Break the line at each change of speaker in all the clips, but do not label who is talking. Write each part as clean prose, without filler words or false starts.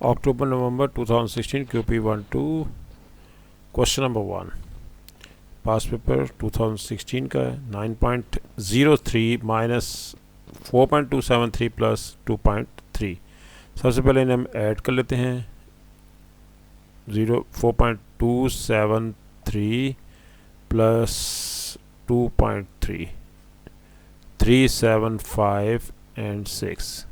October November 2016 QP12 question number 1 पास paper 2016 का 9.03 minus 4.273 plus 2.3। सबसे पहले इन्हें हम ऐड कर लेते हैं। 4.273 प्लस 2.3 375 एंड 6।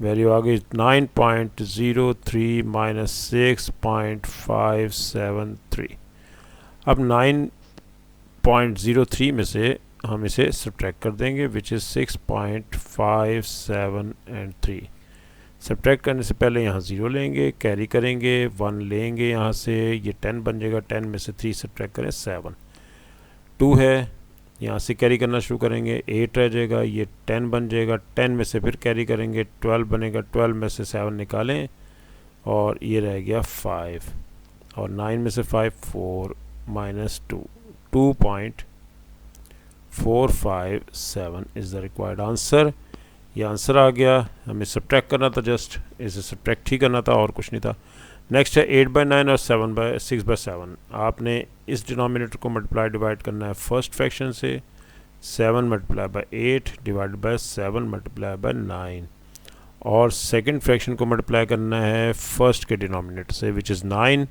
वैल्यू आ गई 9.03 माइनस 6.573। अब 9.03 में से हम इसे सब्ट्रैक्ट कर देंगे विच इज़ 6.57 एंड 3। सब्ट्रैक्ट करने से पहले यहाँ 0 लेंगे, कैरी करेंगे, 1 लेंगे यहाँ से, ये 10 बन जाएगा। 10 में से 3 सब्ट्रैक्ट करें 7। 2 है, यहाँ से कैरी करना शुरू करेंगे, 8 रह जाएगा, ये 10 बन जाएगा। 10 में से फिर कैरी करेंगे, 12 बनेगा। 12 में से 7 निकालें और ये रह गया 5, और 9 में से 5 4 minus 2 2.457 is the required answer. ये आंसर आ गया। हमें सब्ट्रैक्ट करना था, जस्ट इसे सब्ट्रैक्ट ही करना था और कुछ नहीं था। नेक्स्ट है 8/9 और 6/7। आपने इस डिनोमिनेटर को मल्टीप्लाई डिवाइड करना है फर्स्ट फ्रैक्शन से। 7 multiply by 8 divide by 7 multiply by 9, और सेकंड फ्रैक्शन को मल्टीप्लाई करना है फर्स्ट के डिनोमिनेटर से which is 9।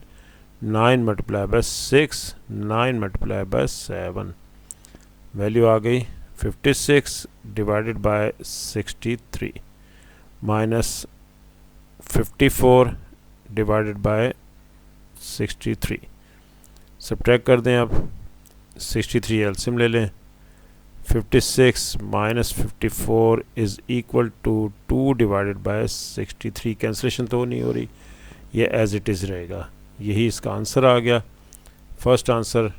9 multiply by 6, 9 multiply by 7। Value आ गई 56 divided by 63 minus 54 divided by 63। Subtract कर दें। अब 63 एलसीएम ले लें। 56 minus 54 is equal to 2 divided by 63। Cancellation तो नहीं हो रही, ये एज इट इज़ रहेगा। यही इसका आंसर आ गया। फर्स्ट आंसर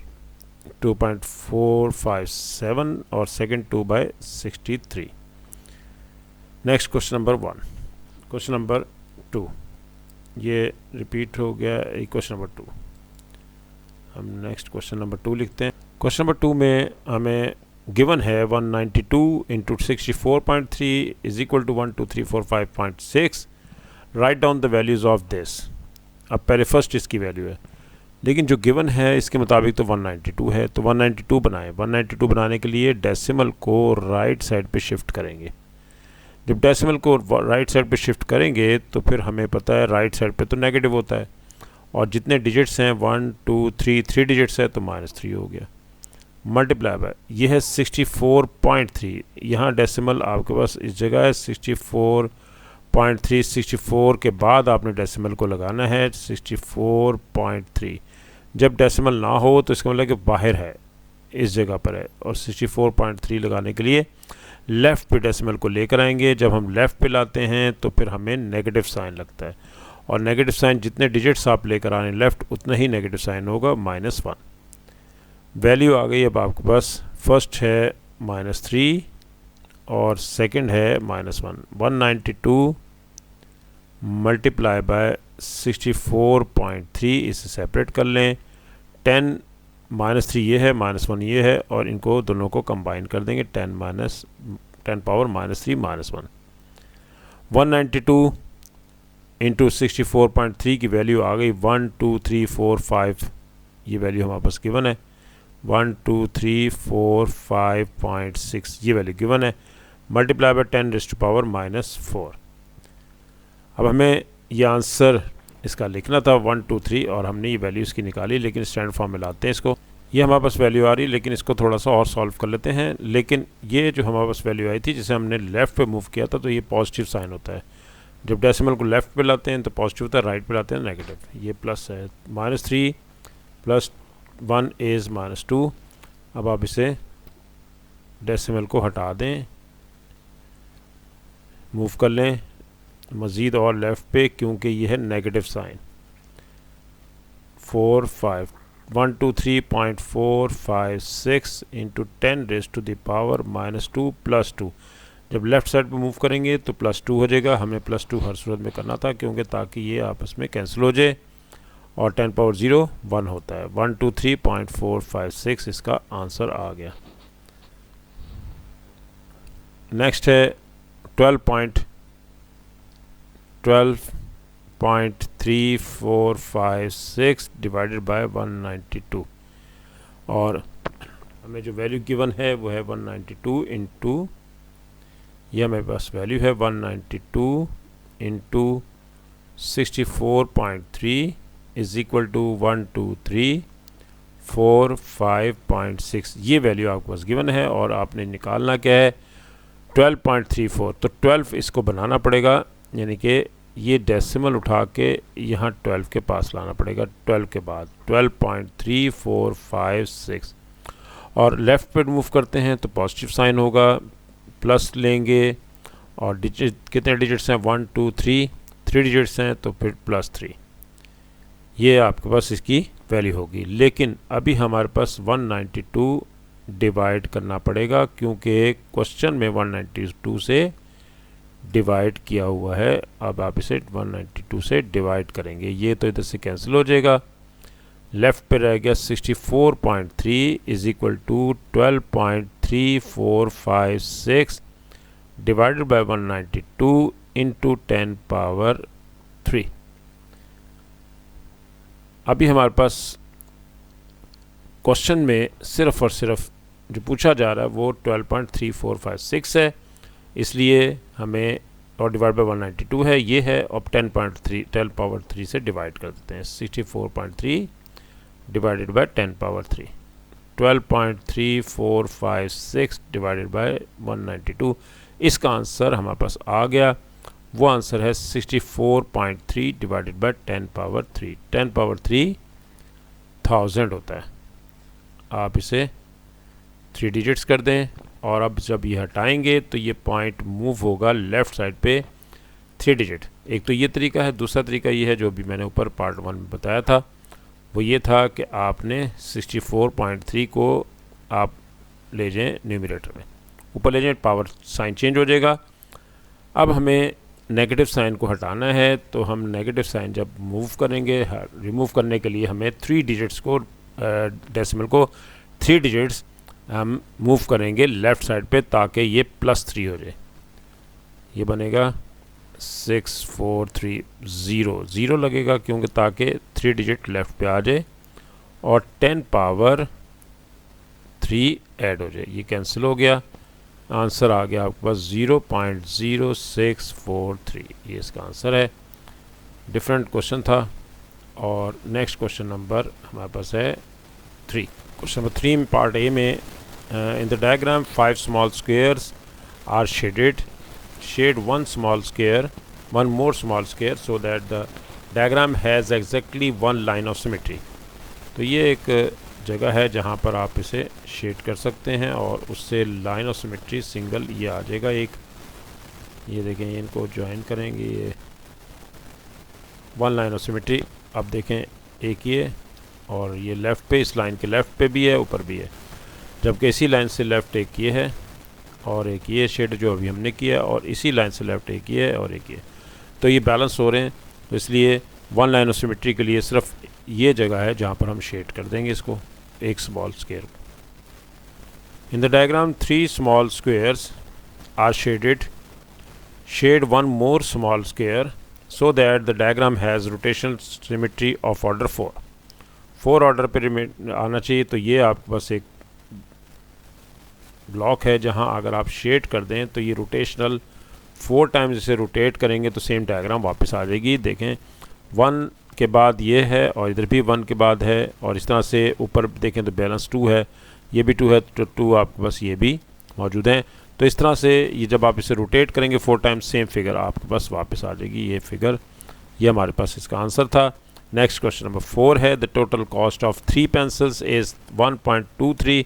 2.457 और second 2/63। Next question number 1। Question number 2 ये रिपीट हो गया क्वेश्चन नंबर 2। हम नेक्स्ट क्वेश्चन नंबर 2 लिखते हैं। क्वेश्चन नंबर 2 में हमें गिवन है 192 into 64.3 is equal to 12345.6। Write down the values of this. अब पहले फर्स्ट इसकी वैल्यू है, लेकिन जो गिवन है इसके मुताबिक तो 192 है, तो 192 बनाएं। 192 बनाने के लिए डेसिमल को राइट साइड पे शिफ्ट करेंगे। जब डेसिमल को राइट साइड पे शिफ्ट करेंगे तो फिर हमें पता है राइट साइड पे तो नेगेटिव होता है, और जितने डिजिट्स हैं 1 2 3 डिजिट्स है तो -3 हो गया। मल्टीप्लाई बाय ये है 64.3। यहाँ डेसिमल आपके पास इस जगह है 64.3। 64 के बाद आपने डेसिमल को लगाना है 64.3। जब डेसिमल ना हो तो इसका मतलब कि बाहर है, इस जगह पर है, और 64.3 लगाने के लिए लेफ़्ट पे डेसिमल को लेकर आएंगे। जब हम लेफ़्ट पे लाते हैं तो फिर हमें नेगेटिव साइन लगता है, और नेगेटिव साइन जितने डिजिट्स आप लेकर आने लेफ़्ट उतना ही नेगेटिव साइन होगा -1। वैल्यू आ गई अब आपके पास। फर्स्ट है -3 और सेकंड है -1। 192 मल्टीप्लाई बाय 64.3, इसे सेपरेट कर लें। 10 -3 ये है, -1 ये है, और इनको दोनों को कंबाइन कर देंगे। 10 पावर -3 -1। 192 इंटू 64.3 की वैल्यू आ गई 1 2 3 4 5। ये वैल्यू हमारे पास गिवन है 1 2 3 4 5.6, ये वैल्यू गिवन है। Multiply by 10⁻⁻⁴। अब हमें ये आंसर इसका लिखना था 1 2 3, और हमने ये वैल्यू इसकी निकाली, लेकिन स्टैंडर्ड फॉर्म में लाते हैं इसको। ये हमारे पास वैल्यू आ रही है, लेकिन इसको थोड़ा सा और सॉल्व कर लेते हैं। लेकिन ये जो हमारे पास वैल्यू आई थी जिसे हमने लेफ़्ट पे मूव किया था, तो ये पॉजिटिव साइन होता है। जब डेसिमल को लेफ़्ट पे लाते हैं तो पॉजिटिव होता है, राइट पे लाते हैं नेगेटिव। ये प्लस है। -3 प्लस 1 इज़ -2। अब आप इसे डेसिमल को हटा दें, मूव कर लें मज़ीद और लेफ़्ट पे, क्योंकि ये है नेगेटिव साइन। 4 5 123.456 into 10⁻⁻2 plus 2। जब लेफ़्ट साइड पे मूव करेंगे तो +2 हो जाएगा। हमें +2 हर सूरत में करना था, क्योंकि ताकि ये आपस में कैंसिल हो जाए, और 10 पावर 0 1 होता है। 123.456 इसका आंसर आ गया। नेक्स्ट है 12.12 12.3456 डिवाइडेड बाय 192 और हमें जो वैल्यू गिवन है वो है 192 इंटू, ये हमेरे पास वैल्यू है 192 इंटू 64.3 इज इक्वल टू 123456। ये वैल्यू आपके पास गिवन है और आपने निकालना क्या है 12.34। तो 12 इसको बनाना पड़ेगा, यानी कि ये डेसिमल उठा के यहाँ 12 के पास लाना पड़ेगा, 12 के बाद 12.3456 और लेफ़्ट पे मूव करते हैं तो पॉजिटिव साइन होगा, प्लस लेंगे और डिजिट कितने डिजिट्स हैं 1 2 3 डिजिट्स हैं तो फिर +3, ये आपके पास इसकी वैल्यू होगी। लेकिन अभी हमारे पास 192 डिवाइड करना पड़ेगा क्योंकि क्वेश्चन में 192 से डिवाइड किया हुआ है। अब आप इसे 192 से डिवाइड करेंगे, ये तो इधर से कैंसिल हो जाएगा, लेफ़्ट पे रह गया 64.3 is equal to 12.3456 divided by 192 into 10 power 3। अभी हमारे पास क्वेश्चन में सिर्फ और सिर्फ जो पूछा जा रहा है वो 12.3456 है, इसलिए हमें और डिवाइड बाय 192 है, ये है, और 10 पावर 3 से डिवाइड कर देते हैं। 64.3 divided by 10 power 3, 12.3456 divided by 192, इसका आंसर हमारे पास आ गया। वो आंसर है 64.3 डिवाइडेड बाय 10 पावर 3। 10 पावर 3 1000 होता है। आप इसे 3 डिजिट्स कर दें और अब जब ये हटाएंगे तो ये पॉइंट मूव होगा लेफ़्ट साइड पे 3 डिजिट। एक तो ये तरीका है, दूसरा तरीका ये है जो भी मैंने ऊपर पार्ट 1 में बताया था, वो ये था कि आपने 64.3 को आप ले जाएं न्यूमरेटर में, ऊपर ले जाएं, पावर साइन चेंज हो जाएगा। अब हमें नेगेटिव साइन को हटाना है, तो हम नेगेटिव साइन जब मूव करेंगे, रिमूव करने के लिए हमें 3 डिजिट्स को डेसिमल को 3 डिजिट्स हम मूव करेंगे लेफ़्ट साइड पे ताकि ये +3 हो जाए। ये बनेगा 6430 लगेगा क्योंकि ताकि 3 डिजिट लेफ़्ट पे आ जाए और 10 पावर 3 ऐड हो जाए। ये कैंसिल हो गया, आंसर आ गया आपके पास 0.0643। ये इसका आंसर है। डिफरेंट क्वेश्चन था। और नेक्स्ट क्वेश्चन नंबर हमारे पास है 3। क्वेश्चन नंबर 3 में पार्ट ए में in the diagram 5 small squares are shaded, shade one more small square so that the diagram has exactly one line of symmetry। तो ये एक जगह है जहाँ पर आप इसे शेड कर सकते हैं और उससे लाइन ऑफ सिमेट्री सिंगल ये आ जाएगा एक। ये देखें, इनको ज्वाइन करेंगे, ये वन लाइन ऑफ सिमेट्री। अब देखें एक ये और ये लेफ़्ट पे, इस लाइन के लेफ़्ट पे भी है, ऊपर भी है, जबकि इसी लाइन से लेफ़्ट एक ये है और एक ये शेड जो अभी हमने किया, और इसी लाइन से लेफ़्ट एक ये है और एक ये, तो ये बैलेंस हो रहे हैं। तो इसलिए वन लाइन ऑफ सिमेट्री के लिए सिर्फ ये जगह है जहाँ पर हम शेड कर देंगे इसको, एक small square. In the diagram 3 small squares are shaded, shade one more small square so that the diagram has rotational symmetry of order 4। 4 order पे आना चाहिए। तो ये आपके पास एक ब्लॉक है जहाँ अगर आप शेड कर दें तो ये रोटेशनल 4 टाइम्स इसे रोटेट करेंगे तो सेम डायग्राम वापस आ जाएगी। देखें 1 के बाद ये है और इधर भी 1 के बाद है, और इस तरह से ऊपर देखें तो बैलेंस 2 है, ये भी 2 है, तो 2 आपके पास ये भी मौजूद हैं। तो इस तरह से ये जब आप इसे रोटेट करेंगे 4 टाइम्स, सेम फिगर आपके पास वापस आ जाएगी। ये फिगर, ये हमारे पास इसका आंसर था। नेक्स्ट क्वेश्चन नंबर 4 है the total cost of 3 pencils is 1.23,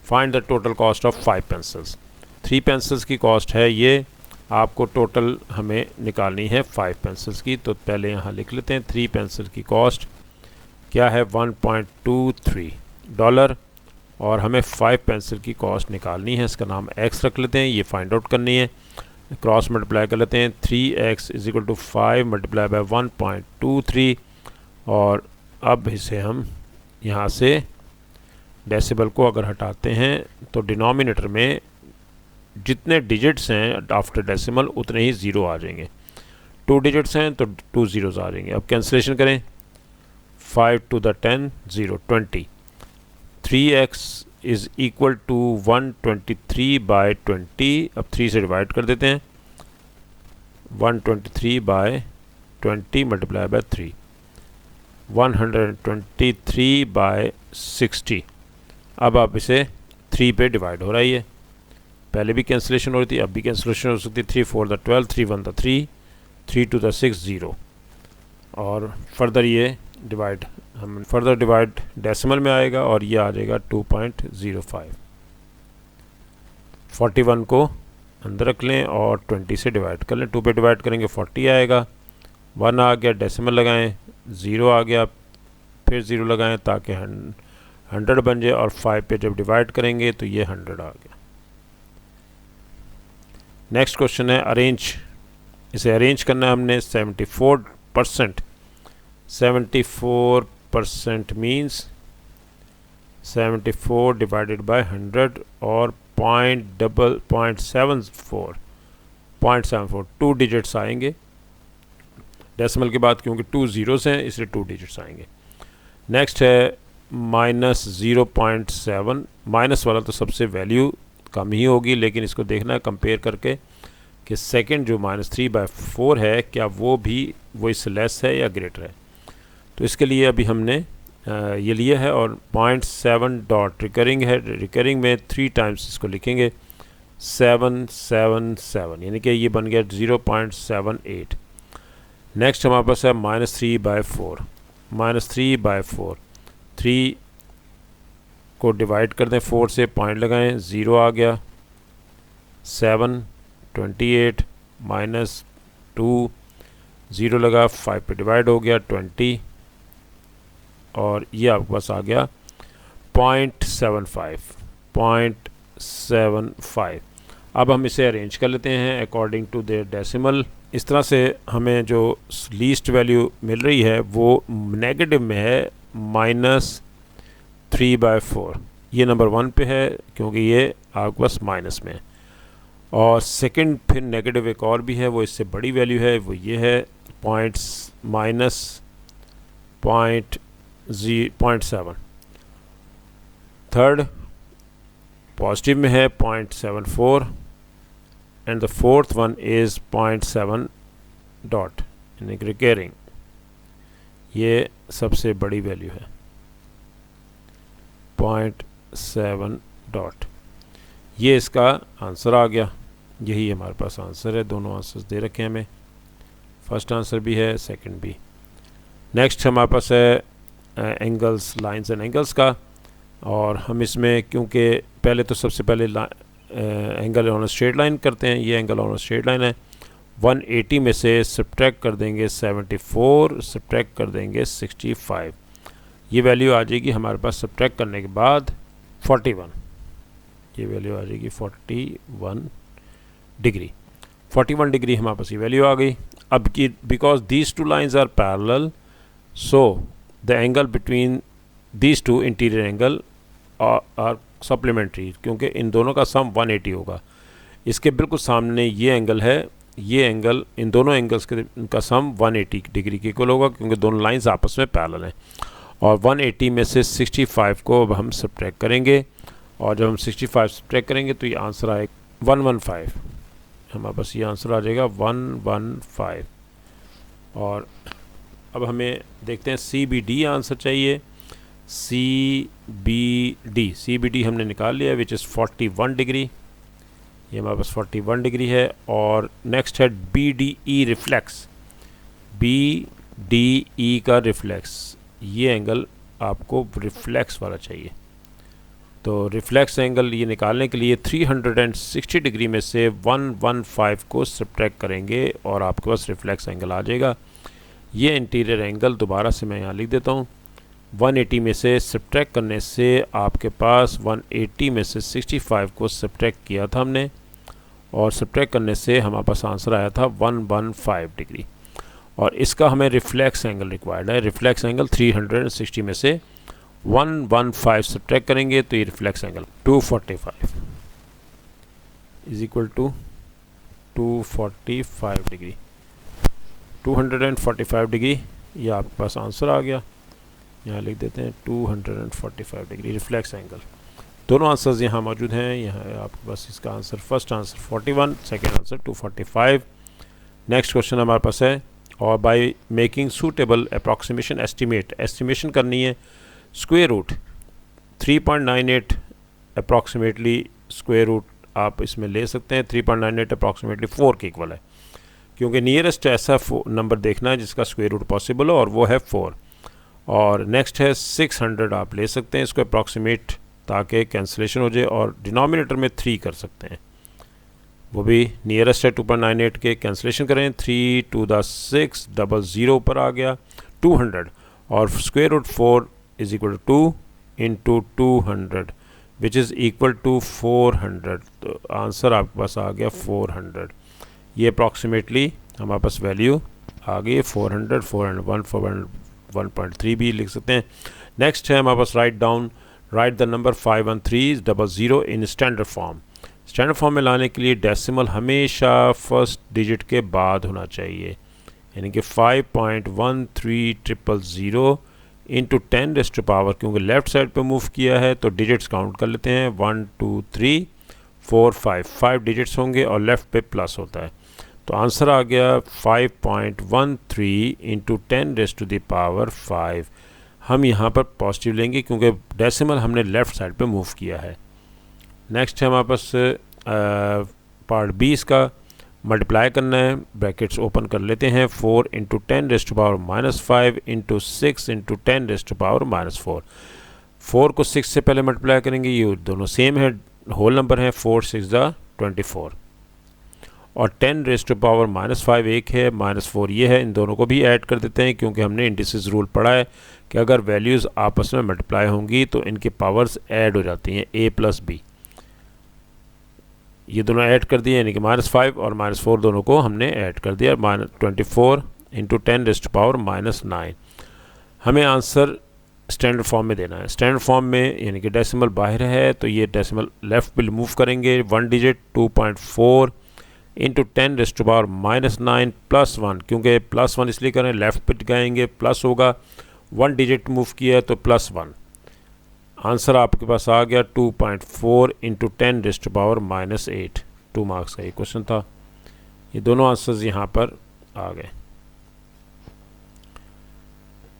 find the total cost of 5 pencils. 3 pencils की कॉस्ट है ये, आपको टोटल हमें निकालनी है 5 पेंसिल्स की। तो पहले यहाँ लिख लेते हैं 3 पेंसिल की कॉस्ट क्या है $1.23, और हमें 5 पेंसिल की कॉस्ट निकालनी है, इसका नाम x रख लेते हैं, ये फाइंड आउट करनी है। क्रॉस मल्टीप्लाई कर लेते हैं, 3x = 5 मल्टीप्लाई बाय 1.23, और अब इसे हम यहाँ से डेसिबल को अगर हटाते हैं तो डिनोमिनेटर में जितने डिजिट्स हैं आफ्टर डेसिमल उतने ही ज़ीरो आ जाएंगे। 2 डिजिट्स हैं तो 2 ज़ीरोज़ आ जाएंगे। अब कैंसिलेशन करें, 5 to the 10 0 20, 3x is equal to 123/20। अब 3 से डिवाइड कर देते हैं, 123/20 मल्टीप्लाई बाय 3, 123/60। अब आप इसे 3 पे डिवाइड हो रही है, पहले भी कैंसिलेशन हो रही थी, अब भी कैंसिलेशन हो सकती है। 3 4 द 12, 3 1 द 3, 3 2 द 6 0। और फर्दर ये डिवाइड, हम फर्दर डिवाइड डेसिमल में आएगा और ये आ जाएगा 2.05। 41 को अंदर रख लें और 20 से डिवाइड कर लें। 2 पे डिवाइड करेंगे 40 आएगा, 1 आ गया, डेसिमल लगाएं, 0 आ गया, फिर 0 लगाएं ताकि 100 बन जाए, और 5 पे जब डिवाइड करेंगे तो ये 100 आ गया। नेक्स्ट क्वेश्चन है अरेंज। इसे अरेंज करना है हमने 74%। 74% मीन्स 74 डिवाइडेड बाय 100 और 0.74 2 डिजिट्स आएंगे डेसिमल के बाद, क्योंकि 2 ज़ीरोज़ हैं इसलिए 2 डिजिट्स आएंगे। नेक्स्ट है -0.7। माइनस वाला तो सबसे वैल्यू कम ही होगी, लेकिन इसको देखना है कंपेयर करके कि सेकंड जो -3/4 है क्या वो भी वो इससे लेस है या ग्रेटर है। तो इसके लिए अभी हमने ये लिया है और 0.7 डॉट रिकरिंग है, रिकरिंग में 3 टाइम्स इसको लिखेंगे 777, यानी कि ये बन गया 0.78। नेक्स्ट हमारे पास है -3/4। -3/4, 3 को डिवाइड कर दें 4 से, पॉइंट लगाएं, 0 आ गया, 7 28 -2 0 लगा, 5 पे डिवाइड हो गया 20 और ये आपके पास आ गया 0.75। अब हम इसे अरेंज कर लेते हैं अकॉर्डिंग टू देयर डेसिमल। इस तरह से हमें जो लीस्ट वैल्यू मिल रही है वो नेगेटिव में है -3/4। ये नंबर 1 पे है क्योंकि ये आपके पास माइनस में है, और सेकंड फिर नेगेटिव एक और भी है, वो इससे बड़ी वैल्यू है, वो ये है -0.7। थर्ड पॉजिटिव में है 0.74 and the fourth one is 0.7 dot यानी कि रिकरिंग, ये सबसे बड़ी वैल्यू है 0.7 डॉट। ये इसका आंसर आ गया, यही हमारे पास आंसर है। दोनों आंसर्स दे रखे हैं हमें, फर्स्ट आंसर भी है, सेकंड भी। नेक्स्ट हमारे पास है एंगल्स, लाइंस एंड एंगल्स का, और हम इसमें क्योंकि पहले तो सबसे पहले एंगल ऑन स्ट्रेट लाइन करते हैं। ये एंगल ऑन स्ट्रेट लाइन है, 180 में से सब्ट्रैक्ट कर देंगे 74, सब्ट्रैक्ट कर देंगे 65, ये वैल्यू आ जाएगी हमारे पास सब्ट्रैक्ट करने के बाद 41। ये वैल्यू आ जाएगी 41 डिग्री। 41 डिग्री हमारे पास ये वैल्यू आ गई। अब की because these two lines are parallel, so the angle between these two interior angle are supplementary, क्योंकि इन दोनों का सम 180 होगा। इसके बिल्कुल सामने ये एंगल है, ये एंगल, इन दोनों एंगल्स का सम 180 डिग्री के इक्वल होगा, क्योंकि दोनों लाइंस आपस में पैरेलल हैं। और 180 में से 65 को अब हम सब्ट्रैक्ट करेंगे, और जब हम 65 सब्ट्रैक्ट करेंगे तो ये आंसर आएगा 115। हमारे पास ये आंसर आ जाएगा 115। और अब हमें देखते हैं CBD आंसर चाहिए। CBD हमने निकाल लिया विच इज़ 41 डिग्री, ये हमारे पास 41 डिग्री है। और नेक्स्ट है BDE रिफ्लेक्स, BDE का रिफ्लेक्स, ये एंगल आपको रिफ्लेक्स वाला चाहिए। तो रिफ्लेक्स एंगल ये निकालने के लिए 360 डिग्री में से 115 को सब्ट्रैक्ट करेंगे और आपके पास रिफ्लेक्स एंगल आ जाएगा। ये इंटीरियर एंगल दोबारा से मैं यहाँ लिख देता हूँ। 180 में से सब्ट्रैक्ट करने से आपके पास 180 में से 65 को सब्ट्रैक्ट किया था हमने, और सब्ट्रैक्ट करने से हमारे पास आंसर आया था 115 डिग्री। और इसका हमें रिफ्लेक्स एंगल रिक्वायर्ड है। रिफ्लेक्स एंगल 360 में से 115 सब्ट्रैक्ट करेंगे तो ये reflex angle 245 is equal to 245 डिग्री। 245 डिग्री, ये आपके पास आंसर आ गया। यहाँ लिख देते हैं 245 डिग्री रिफ्लेक्स एंगल। दोनों आंसर्स यहाँ मौजूद हैं। यहाँ आपके पास इसका answer, first answer 41, second answer 245। Next question हमारे पास है, और by making suitable approximation estimate, estimation करनी है square root 3.98 approximately square root आप इसमें ले सकते हैं। 3.98 अप्रॉक्सीमेटली 4 के इक्वल है, क्योंकि नियरेस्ट ऐसा नंबर देखना है जिसका स्क्वायर रूट पॉसिबल हो, और वो है 4। और नेक्स्ट है 600 आप ले सकते हैं इसको अप्रॉक्सीमेट, ताकि कैंसिलेशन हो जाए, और डिनोमिनेटर में 3 कर सकते हैं, वो भी नियरेस्ट है 2.98 के। कैंसिलेशन करें, 3 2 द 6 00 पर आ गया 200, और square root 4 is equal to 2 into 200 which is equal to 400। तो आंसर आपके पास आ गया 400। ये अप्रॉक्सीमेटली हमारे पास वैल्यू आ गई 400, 401, 1.3 भी लिख सकते हैं। नेक्स्ट है हमारे पास write the number 51300 in standard form. Standard form में लाने के लिए डेसिमल हमेशा फर्स्ट डिजिट के बाद होना चाहिए, यानी कि 5.13000 इंटू 10 रेज़्ड टू पावर, क्योंकि लेफ़्ट साइड पे मूव किया है तो डिजिट्स काउंट कर लेते हैं 1 2 3 4 5 डिजिट्स होंगे, और लेफ़्ट पे प्लस होता है। तो आंसर आ गया 5.13 into 10 raised to the power 5। हम यहाँ पर पॉजिटिव लेंगे क्योंकि डेसिमल हमने लेफ़्ट साइड पे मूव किया है। नेक्स्ट है हमारे पास पार्ट 20 का मल्टीप्लाई करना है। ब्रैकेट्स ओपन कर लेते हैं। 4 into 10 raised to power -5 into 6 into 10 raised to power -4। 4 को 6 से पहले मल्टीप्लाई करेंगे, ये दोनों सेम है, होल नंबर है। 4 6 ज़ा 24, और 10 रेज़्ड टू पावर -5 एक है, -4 ये है। इन दोनों को भी ऐड कर देते हैं, क्योंकि हमने इंडिसेस रूल पढ़ा है कि अगर वैल्यूज़ आपस में मल्टीप्लाई होंगी तो इनकी पावर्स ऐड हो जाती हैं, a प्लस b। ये दोनों ऐड कर दिए, यानी कि -5 और -4 दोनों को हमने ऐड कर दिया। 24 इंटू 10 रेज़्ड टू पावर -9। हमें आंसर स्टैंडर्ड फॉर्म में देना है। स्टैंडर्ड फॉर्म में यानी कि डेसिमल बाहर है, तो ये डेसिमल लेफ़्ट पे मूव करेंगे 1 digit. 2.4 into 10 raised to power -9 plus 1, क्योंकि प्लस 1 इसलिए करें लेफ़्ट पे गएंगे प्लस होगा, 1 डिजिट मूव किया है तो +1। आंसर आपके पास आ गया 2.4 into 10 raised to power -8। 2 marks का ये क्वेश्चन था। ये दोनों आंसर्स यहाँ पर आ गए।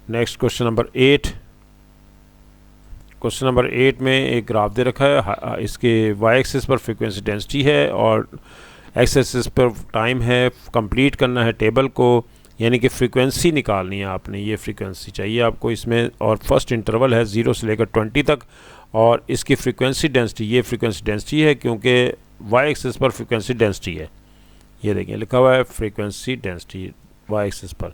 Next question number 8। Question number 8 में एक ग्राफ दे रखा है। इसके वाई एक्सिस पर फ्रीक्वेंसी डेंसिटी है और एक्स एक्सिस पर टाइम है। कंप्लीट करना है टेबल को, यानी कि फ्रीक्वेंसी निकालनी है आपने। ये फ्रीक्वेंसी चाहिए आपको इसमें, और फर्स्ट इंटरवल है 0 से लेकर 20 तक, और इसकी फ्रीक्वेंसी डेंसिटी, ये फ्रीक्वेंसी डेंसिटी है क्योंकि वाई एक्सिस पर फ्रीक्वेंसी डेंसिटी है। ये देखिए लिखा हुआ है फ्रीक्वेंसी डेंसिटी वाई एक्सिस पर।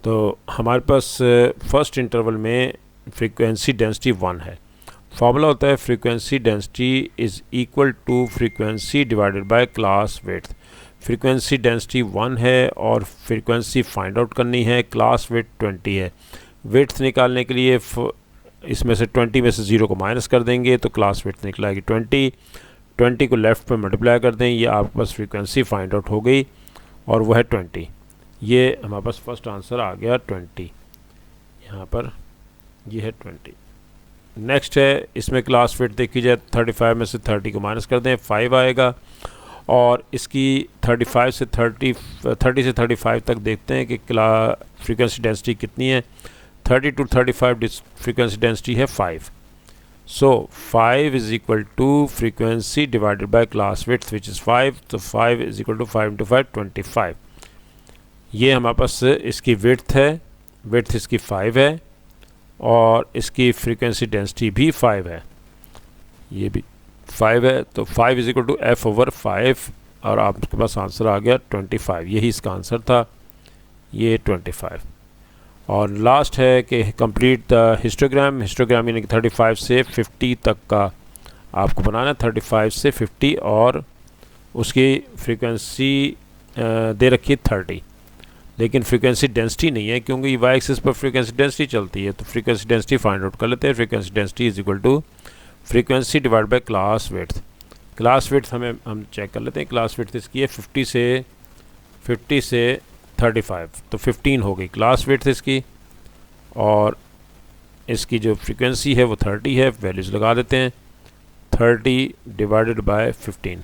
तो हमारे पास फर्स्ट इंटरवल में फ्रीक्वेंसी डेंसिटी 1 है। फॉर्मूला होता है frequency density is equal to frequency divided by class width. Frequency density 1 है और फ्रीक्वेंसी फाइंड आउट करनी है। क्लास विड्थ 20 है। विड्थ निकालने के लिए इसमें से 20 में से 0 को माइनस कर देंगे तो क्लास विड्थ निकलेगी 20 को लेफ़्ट पे मल्टीप्लाई कर दें, ये आपके पास फ्रीक्वेंसी फाइंड आउट हो गई और वो है 20। ये हमारे पास फर्स्ट आंसर आ गया 20। यहाँ पर ये है 20। नेक्स्ट है, इसमें क्लास विड्थ देखी जाए 35 में से 30 को माइनस कर दें 5 आएगा, और इसकी 30 से 35 तक देखते हैं कि फ्रीक्वेंसी डेंसिटी कितनी है। 30 to 35 फ्रीक्वेंसी डेंसिटी है 5। So 5 is equal to frequency divided by class width which is 5। तो 5 इज़ इक्वल टू 5 इंटू 5 25। ये हमारे पास इसकी विड्थ है, विड्थ इसकी 5 है, और इसकी फ्रीक्वेंसी डेंसिटी भी 5 है, ये भी 5 है। तो 5 इज़ इक्वल टू f/5, और आपके पास आंसर आ गया 25। यही इसका आंसर था, ये 25। और लास्ट है कि कंप्लीट द हिस्टोग्राम। हिस्टोग्राम यानी कि 35 से 50 तक का आपको बनाना है। 35 से 50, और उसकी फ्रीक्वेंसी दे रखी है 30, लेकिन फ्रीक्वेंसी डेंसिटी नहीं है क्योंकि वाई एक्सिस पर फ्रीक्वेंसी डेंसिटी चलती है। तो फ्रीक्वेंसी डेंसिटी फाइंड आउट कर लेते हैं। Frequency density is equal to frequency divide by class width. Class width हम चेक कर लेते हैं। क्लास विड्थ इसकी है 50 से 35, तो 15 हो गई क्लास विड्थ इसकी, और इसकी जो फ्रीक्वेंसी है वो 30 है। वैल्यूज़ लगा देते हैं, 30 डिवाइडेड बाय 15,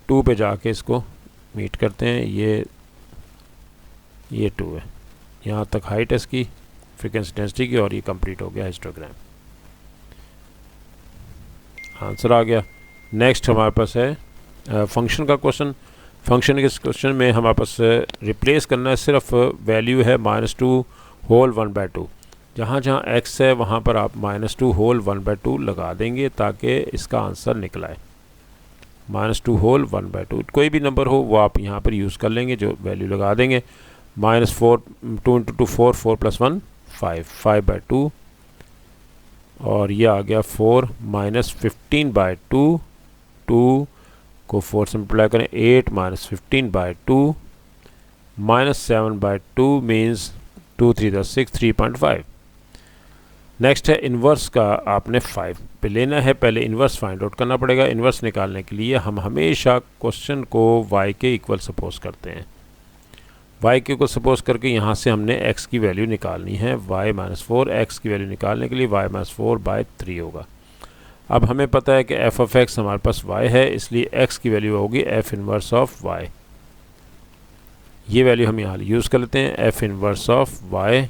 2 पे जाके इसको मीट करते हैं, ये 2 है। यहाँ तक हाइट है इसकी फ्रीक्वेंसी डेंसिटी की, और ये कंप्लीट हो गया हिस्टोग्राम, आंसर आ गया। नेक्स्ट हमारे पास है फंक्शन का क्वेश्चन। फंक्शन के इस क्वेश्चन में हमारे पास रिप्लेस करना है, सिर्फ वैल्यू है -2 होल 1/2। जहाँ जहाँ x है वहाँ पर आप -2 होल 1/2 लगा देंगे ताकि इसका आंसर निकल आए। -2 होल 1/2 कोई भी नंबर हो वो आप यहाँ पर यूज़ कर लेंगे, जो वैल्यू लगा देंगे। -4 2 × 2 4, 4 + 1 5, 5/2, और ये आ गया 4 -15/2, 2 को 4 से मल्टीप्लाई करें, 8 -15/2 -7/2 मीन्स 2 3 6, 3.5। नेक्स्ट है इन्वर्स का, आपने 5 पे लेना है। पहले इन्वर्स फाइंड आउट करना पड़ेगा। इन्वर्स निकालने के लिए हम हमेशा क्वेश्चन को y के इक्वल सपोज करते हैं। y के इक्वल सपोज करके यहाँ से हमने x की वैल्यू निकालनी है, y -4। x की वैल्यू निकालने के लिए y -4/3 होगा। अब हमें पता है कि f ऑफ x हमारे पास y है, इसलिए x की वैल्यू होगी f इन्वर्स ऑफ y। ये वैल्यू हम यहाँ यूज़ कर लेते हैं, f inverse of y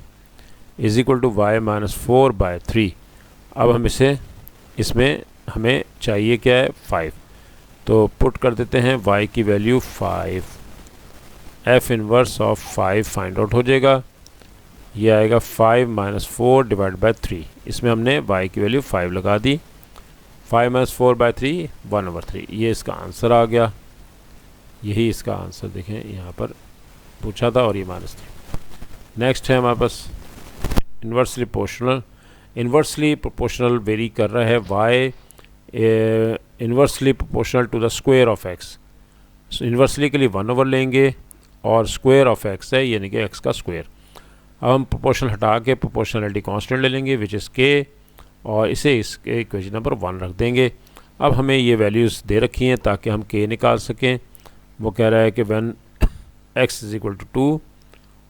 is equal to y -4/3। अब हम इसमें हमें चाहिए क्या है, 5, तो पुट कर देते हैं y की value 5, f inverse of 5 find out हो जाएगा। ये आएगा 5 -4 डिवाइड बाय 3। इसमें हमने y की वैल्यू 5 लगा दी, 5 -4/3 1/3, ये इसका आंसर आ गया। यही इसका आंसर देखें यहाँ पर पूछा था, और ये -3। नेक्स्ट है हमारे पास inversely proportional. Inversely proportional vary कर रहा है y inversely proportional to the square of x। Inversely के लिए 1/, लेंगे, और स्क्वायर ऑफ x है यानी कि x का स्क्वायर। अब हम प्रोपोर्शनल हटा के प्रोपोर्शनलिटी कांस्टेंट ले लेंगे विच इज़ k, और इसे इसके इक्वेशन नंबर 1 रख देंगे। अब हमें ये वैल्यूज़ दे रखी हैं ताकि हम k निकाल सकें। वो कह रहा है कि व्हेन x = 2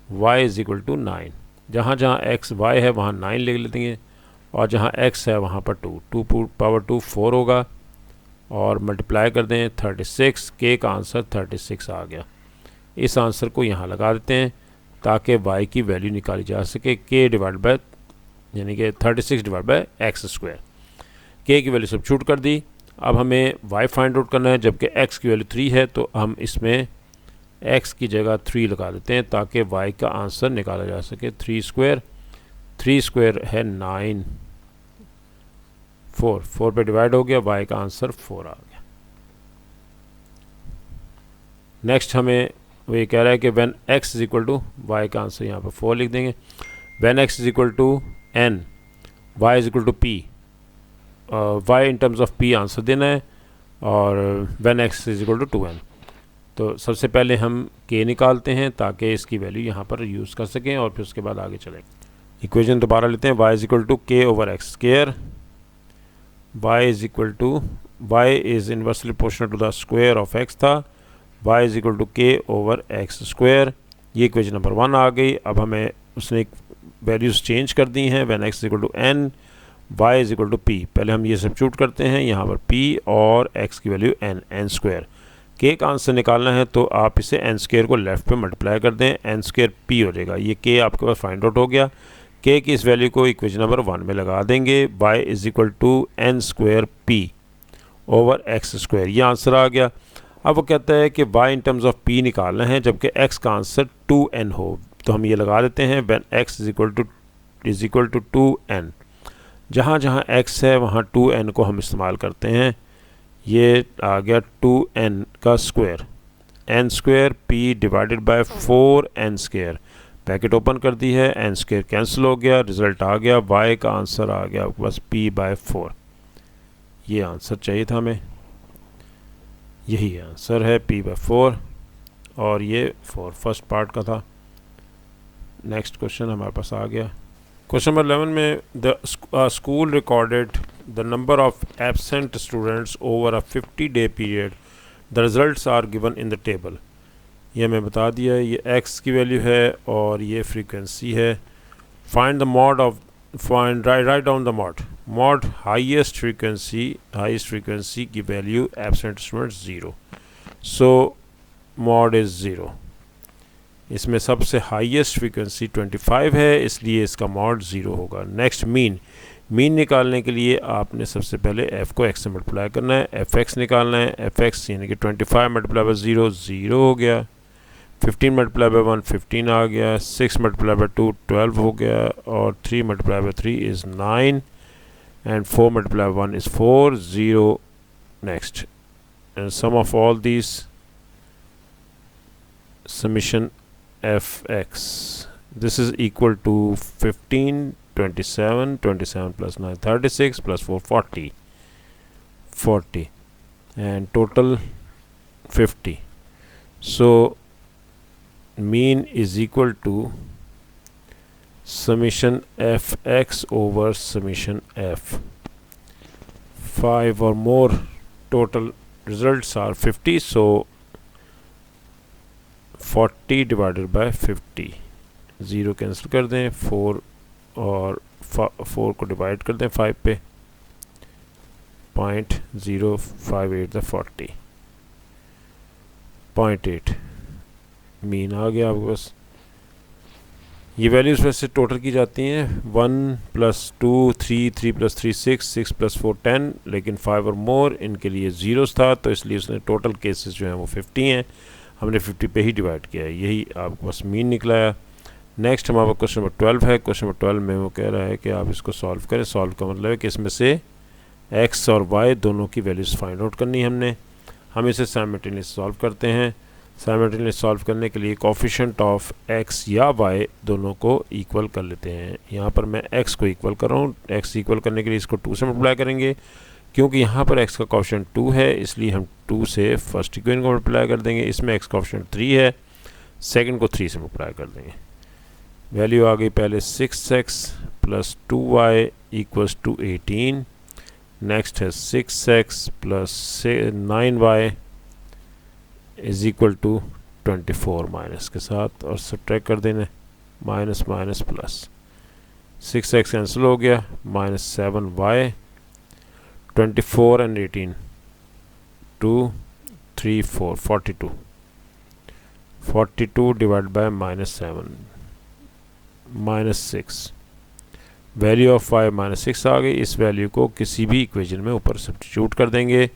y = 9। जहाँ जहाँ x y है वहाँ 9 लिख लेंगे, और जहाँ x है वहाँ पर 2 पावर 2 4 होगा, और मल्टीप्लाई कर दें 36। k का आंसर 36 आ गया। इस आंसर को यहाँ लगा देते हैं ताकि y की वैल्यू निकाली जा सके, k डिवाइड बाय यानी कि 36 डिवाइड बाय x²। k की वैल्यू सब्स्टिट्यूट कर दी। अब हमें y फाइंड आउट करना है, जबकि x की वैल्यू 3 है, तो हम इसमें x की जगह 3 लगा देते हैं ताकि y का आंसर निकाला जा सके। 3 स्क्वायर है 9, 4 पे डिवाइड हो गया, y का आंसर 4 आ गया। नेक्स्ट हमें वो ये कह रहा है कि व्हेन x = y का आंसर यहाँ पर 4 लिख देंगे। When x = n, y = p, y in terms of p answer देना है, और व्हेन x = 2n। तो सबसे पहले हम k निकालते हैं ताकि इसकी वैल्यू यहाँ पर यूज़ कर सकें, और फिर उसके बाद आगे चलें। इक्वेशन दोबारा लेते हैं, y = k/x²। y is inversely proportional to the square of x था, y = k/x²। ये इक्वेशन नंबर 1 आ गई। अब हमें उसने वैल्यूज़ चेंज कर दी हैं। When x = n, y = p। पहले हम ये सब्स्टिट्यूट करते हैं यहाँ पर p, और x की वैल्यू n²। k का आंसर निकालना है तो आप इसे n² को लेफ़्ट पे मल्टीप्लाई कर दें, n² p हो जाएगा। ये k आपके पास फाइंड आउट हो गया। k की इस वैल्यू को इक्वेशन नंबर 1 में लगा देंगे, y = n² p/x²। ये आंसर आ गया। अब वो कहता है कि y in terms of p निकालना है, जबकि x का आंसर 2n हो, तो हम ये लगा देते हैं व्हेन x = 2n। जहाँ जहाँ x है वहाँ 2n को हम इस्तेमाल करते हैं। ये आ गया 2n का square, n² p divided by 4n²। Packet open कर दी है, n² कैंसिल हो गया, रिज़ल्ट आ गया, y का आंसर आ गया आपके पास p/4। ये आंसर चाहिए था हमें, यही आंसर है p/4, और ये 4 फर्स्ट पार्ट का था। नेक्स्ट क्वेश्चन हमारे पास आ गया। क्वेश्चन नंबर 11 में the school recorded the number of absent students over a 50-day period. The results are given in the table. ये मैं बता दिया, ये x की वैल्यू है और ये फ्रीक्वेंसी है। Find the mode of, find write down the mode highest frequency की value absent instrument 0। So mode is 0। इसमें सबसे हाईएस्ट फ्रीक्वेंसी 25 है, इसलिए इसका मॉड 0 होगा। नेक्स्ट मीन निकालने के लिए आपने सबसे पहले f को x से मल्टीप्लाई करना है, fx निकालना है। fx यानी कि 25 मल्टीप्लाई बाय 0 0 हो गया, 15 मल्टीप्लाई बाय 1 15 आ गया, 6 मल्टीप्लाई बाय 2 12 हो गया, और 3 multiply by 3 is 9, and 4 multiply by 1 is 4 0 next, and sum of all these summation fx, this is equal to 15 27 plus 9 36 plus 4 40 and total 50. So mean is equal to summation fx over summation f. 5 or more total results are 50, so 40 divided by 50, 0 cancel कर दें, 4 और 4 को divide कर दें 5 पे, 0.058 the 40, 0.8 mean आ गया आपके पास। ये वैल्यूज़ वैसे टोटल की जाती हैं 1 + 2 3 3 + 3 6 6 + 4 10, लेकिन 5 और मोर इनके लिए ज़ीरोस था, तो इसलिए उसने टोटल केसेस जो हैं वो 50 हैं, हमने 50 पे ही डिवाइड किया है, यही आपके पास मीन निकलाया। नेक्स्ट हमारा क्वेश्चन नंबर 12 है। क्वेश्चन नंबर 12 में वो कह रहा है कि आप इसको सॉल्व करें। सॉल्व का मतलब है कि इसमें से x और y दोनों की वैल्यूज़ फाइंड आउट करनी है हमने। हम इसे साइमल्टेनियस सॉल्व करते हैं। साइमल्टेनियस सॉल्व करने के लिए कोफिशिएंट ऑफ x या y दोनों को इक्वल कर लेते हैं। यहाँ पर मैं x को इक्वल कर रहा हूँ, x इक्वल करने के लिए इसको 2 से मल्टीप्लाई करेंगे, क्योंकि यहाँ पर x का कोफिशिएंट 2 है, इसलिए हम 2 से फर्स्ट इक्वेशन को मल्टीप्लाई कर देंगे। इसमें x का कोफिशिएंट 3 है, सेकंड को 3 से मल्टीप्लाई कर देंगे। वैल्यू आ गई पहले 6x + 2y = 18, नेक्स्ट है 6x + 9y = 24 माइनस के साथ, और सब्ट्रैक्ट कर देना, minus minus plus, 6x cancel हो गया, -7y, 24 and 18 2 3 4 42 divide by -7 -6, value of y -6 आ गई। इस वैल्यू को किसी भी इक्वेशन में ऊपर सब्स्टिट्यूट कर देंगे,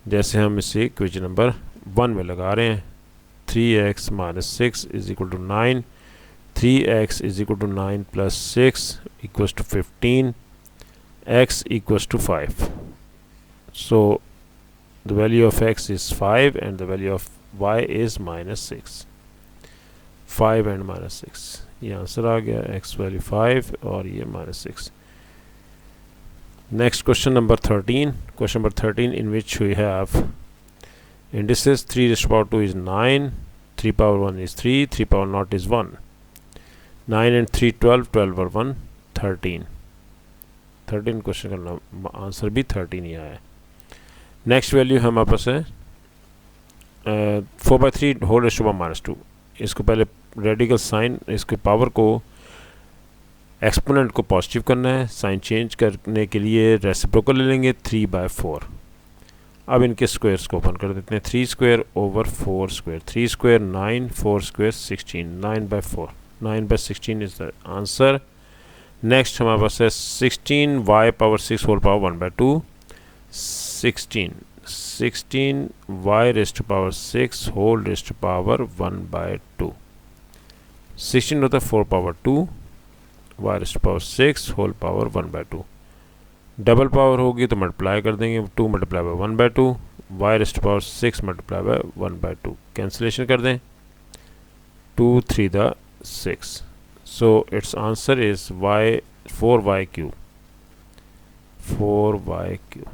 जैसे हम इसे इक्वेशन नंबर 1 में लगा रहे हैं। 3x - 6 = 9, 3x = 9 + 6 = 15, x = 5. So the value of x is 5 and the value of y is -6. 5 and -6, ये आंसर आ गया, x वैल्यू 5 और ये -6। Next question number 13. Question number 13, in which we have indices 3⁻² is 9, 3⁻1 is 3, 3⁻0 is 1, 9 and 3 12, 12 और 1 13। 13 question का answer भी 13 ही आया है। नेक्स्ट वैल्यू हमारे पास है 4/3 होल रेज़ टू पावर -2। इसको पहले रेडिकल साइन, इसके पावर को, एक्सपोनेंट को पॉजिटिव करना है। साइन चेंज करने के लिए रेसिप्रोकल ले लेंगे 3/4। अब इनके स्क्वायर्स को ओपन कर देते हैं, 3² / 4², 3² 9, 4² 16, 9/4, 9/16 इज द आंसर। नेक्स्ट हमारे पास है 16y⁻6 whole power 1/2, 16y⁻6 whole raise to power 1/2, 16 होता है 4/2, y⁻6 whole power 1/2। Double power होगी तो मल्टीप्लाई कर देंगे, 2 × 1/2, y⁻6 × 1/2, कैंसिलेशन कर दें, 2 3 6। So its answer is 4y³। 4y³,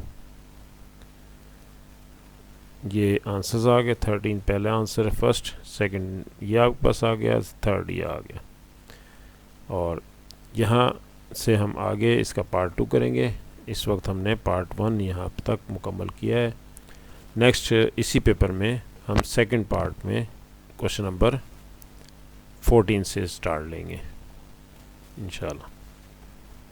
ये आंसर्स आ गए। 13 पहले आंसर है, फर्स्ट, सेकंड ये आपके पास आ गया, थर्ड ये आ गया। और यहाँ से हम आगे इसका पार्ट 2 करेंगे। इस वक्त हमने पार्ट 1 यहाँ तक मुकम्मल किया है। नेक्स्ट इसी पेपर में हम सेकंड पार्ट में क्वेश्चन नंबर 14 से स्टार्ट लेंगे इंशाल्लाह।